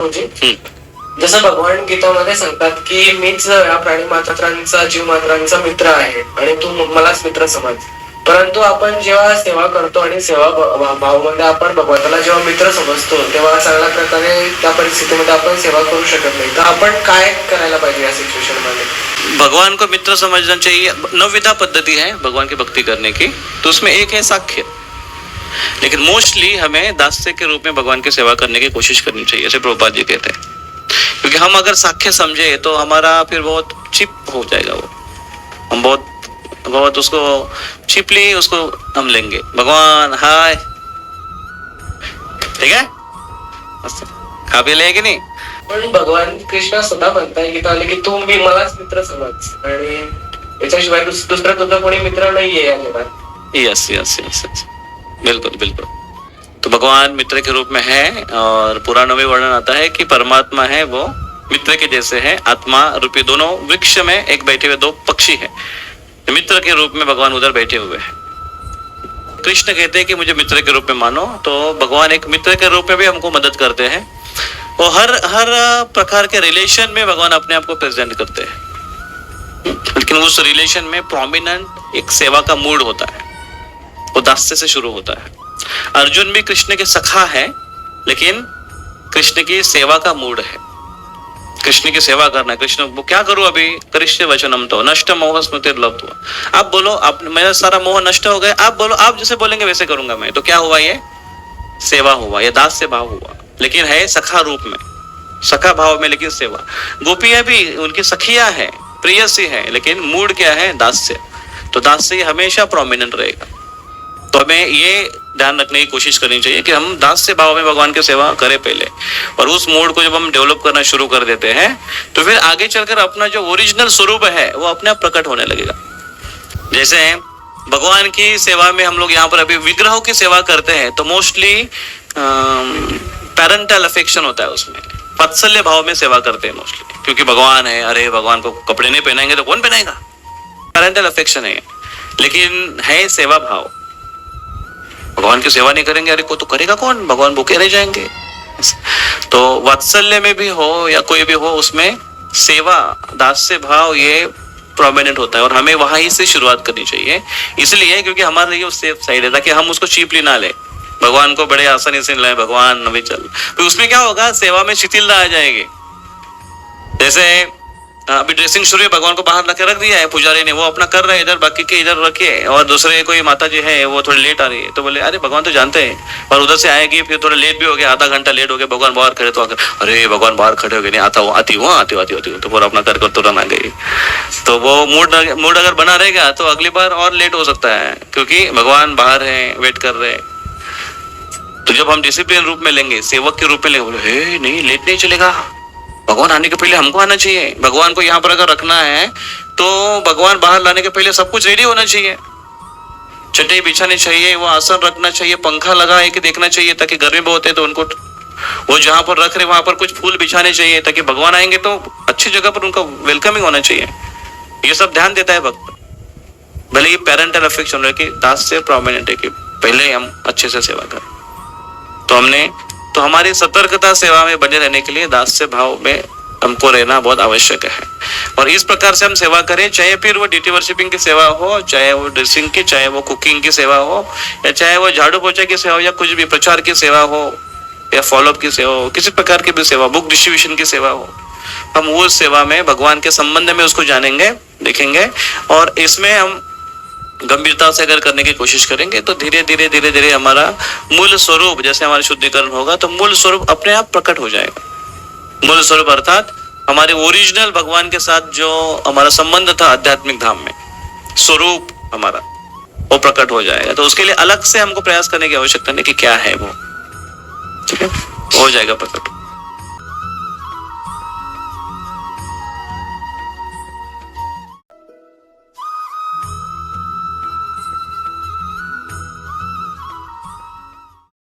म्हणजे जसं भगवान गीतामध्ये सांगतात की मीच या प्राणी मात्रांचा जीव मात्रांचा मित्र आहे आणि तू मलाच मित्र समज. परंतु आपण जेव्हा सेवा करतो आणि सेवा भावामध्ये आपण भगवंताला जेव्हा मित्र समजतो तेव्हा चांगल्या प्रकारे त्या परिस्थितीमध्ये आपण सेवा करू शकत नाही. तर आपण काय करायला पाहिजे या सिच्युएशन मध्ये? भगवान को मित्र समझना चाहिए. 9 पद्धति है भगवान की भक्ति करने की, तो उसमें एक है साख्य. लेकिन मोस्टली हमें दास्य के रूप में भगवान की सेवा करने की कोशिश करनी चाहिए, ऐसे प्रभुपाद जी कहते हैं. क्योंकि हम अगर साख्य समझे तो हमारा फिर बहुत चिप हो जाएगा वो. हम बहुत उसको चिपली उसको हम लेंगे. भगवान हाय, ठीक है, खा पी ले की नाही. पण भगवान कृष्ण स्वतः म्हणताय गीतामध्ये की तू मी मलाच मित्र समज आणि याच्याशिवाय दुसरा तुझा कोणी मित्र नाहीये या जगात. यस यस यस, बिल्कुल बिल्कुल. तो भगवान मित्र के रूप में है और पुराणों में वर्णन आता है कि परमात्मा है वो मित्र के जैसे है. आत्मा रूपी दोनों वृक्ष में एक बैठे हुए 2 पक्षी है. मित्र के रूप में भगवान उधर बैठे हुए हैं. कृष्ण कहते हैं कि मुझे मित्र के रूप में मानो, तो भगवान एक मित्र के रूप में भी हमको मदद करते हैं. और हर प्रकार के रिलेशन में भगवान अपने आप को प्रेजेंट करते हैं. लेकिन उस रिलेशन में प्रोमिनेंट एक सेवा का मूड होता है, वो दास्य से शुरू होता है. अर्जुन भी कृष्ण के सखा है, लेकिन कृष्ण की सेवा का मूड है. कृष्ण की सेवा करना है. कृष्ण वो क्या करूं अभी, कृष्ण वचनम तो नष्ट मोह स्मृति लब्ध हुआ. आप बोलो, आप मेरा सारा मोह नष्ट हो गया, आप बोलो, आप जैसे बोलेंगे वैसे करूंगा मैं. तो क्या हुआ, ये सेवा हुआ, ये दास्य भाव हुआ. लेकिन है सखा रूप में, सखा भाव में, लेकिन सेवा. गोपियां भी उनकी सखियां है, प्रियसी है, लेकिन मूड क्या है, दास्य. तो दास्य हमेशा प्रोमिनेंट रहेगा. तो हमें ये ध्यान रखने की कोशिश करनी चाहिए कि हम दास्य भाव में भगवान की सेवा करें पहले. और उस मोड को जब हम डेवलप करना शुरू कर देते हैं तो फिर आगे चलकर अपना जो ओरिजिनल स्वरूप है वो अपने आप प्रकट होने लगेगा. जैसे भगवान की सेवा में हम लोग यहाँ पर अभी विग्रहों की सेवा करते हैं तो मोस्टली पैरेंटल अफेक्शन होता है, उसमें वात्सल्य भाव में सेवा करते हैं मोस्टली. क्योंकि भगवान है, अरे भगवान को कपड़े नहीं पहनाएंगे तो कौन पहनाएगा, पैरेंटल अफेक्शन है. लेकिन है सेवा भाव. भगवान की सेवा नहीं करेंगे, अरे को तो करेगा कौन, भगवान भूखे रह जाएंगे. तो वात्सल्य में भी हो या कोई भी हो, उसमें सेवा दास्य भाव ये प्रोमिनेंट होता है. और हमें वहां से शुरुआत करनी चाहिए, इसलिए क्योंकि हमारे लिए सेफ साइड है, ताकि हम उसको चीपली ना ले. भगवान को बड़े आसानी से लाए, भगवान अभी चल, तो उसमें क्या होगा, सेवा में शिथिलता आ जाएगी. जैसे अभी ड्रेसिंग शुरू है, भगवान को बाहर लाके रख दिया है पुजारी ने, वो अपना कर रहे हैं इधर, बाकी के इधर रखे. और दूसरे कोई माता जी है वो थोड़ी लेट आ रही है, तो बोले अरे भगवान तो जानते हैं, और उधर से आएगी, फिर थोड़ा लेट भी हो गया, आधा घंटा लेट हो गया, भगवान बाहर खड़े, तो आकर अरे भगवान बाहर खड़े हो गए, नहीं आता हूँ, आती हूँ, तो पूरा अपना कर तुरंत आ गई. तो वो मूड अगर बना रहेगा तो अगली बार और लेट हो सकता है, क्योंकि भगवान बाहर है, वेट कर रहे हैं. तो जब हम डिसिप्लिन रूप में लेंगे, सेवक के रूप में लेंगे, बोले नहीं लेट नहीं चलेगा, भगवान आने के पहले हमको आना चाहिए. भगवान को यहाँ पर अगर रखना है तो भगवान बाहर लाने के पहले सब कुछ रेडी होना चाहिए. चटाई बिछानी चाहिए, वो आसन रखना चाहिए, पंखा लगा है कि देखना चाहिए, ताकि गर्मी बहुत है तो उनको वो जहाँ पर रख रहे वहां पर कुछ फूल बिछाने चाहिए, ताकि भगवान आएंगे तो अच्छी जगह पर उनका वेलकमिंग होना चाहिए. ये सब ध्यान देता है भक्त. भले ही पेरेंटल अफेक्शन रहे कि दास से प्रोमिनेंट है कि पहले हम अच्छे से सेवा करें. तो हमारी सतर्कता सेवा में बने रहने के लिए दास्य भाव में हमको रहना बहुत आवश्यक है. और इस प्रकार से हम सेवा करें, चाहे फिर वो ड्यूटी वर्शिपिंग की सेवा हो, चाहे वो ड्रेसिंग की, चाहे वो कुकिंग की सेवा हो, या चाहे वो झाड़ू पोछा की सेवा हो, या कुछ भी प्रचार की सेवा हो, या फॉलोअप की सेवा हो, किसी प्रकार की भी सेवा, बुक डिस्ट्रीब्यूशन की सेवा हो, हम उस सेवा में भगवान के संबंध में उसको जानेंगे, देखेंगे. और इसमें हम गंभीरता से अगर करने की कोशिश करेंगे तो धीरे धीरे हमारा मूल स्वरूप, जैसे हमारा शुद्धिकरण होगा तो मूल स्वरूप अपने आप प्रकट हो जाएगा. मूल स्वरूप अर्थात हमारे ओरिजिनल भगवान के साथ जो हमारा संबंध था आध्यात्मिक धाम में, स्वरूप हमारा वो प्रकट हो जाएगा. तो उसके लिए अलग से हमको प्रयास करने की आवश्यकता नहीं कि क्या है वो, ठीक है, हो जाएगा प्रकट.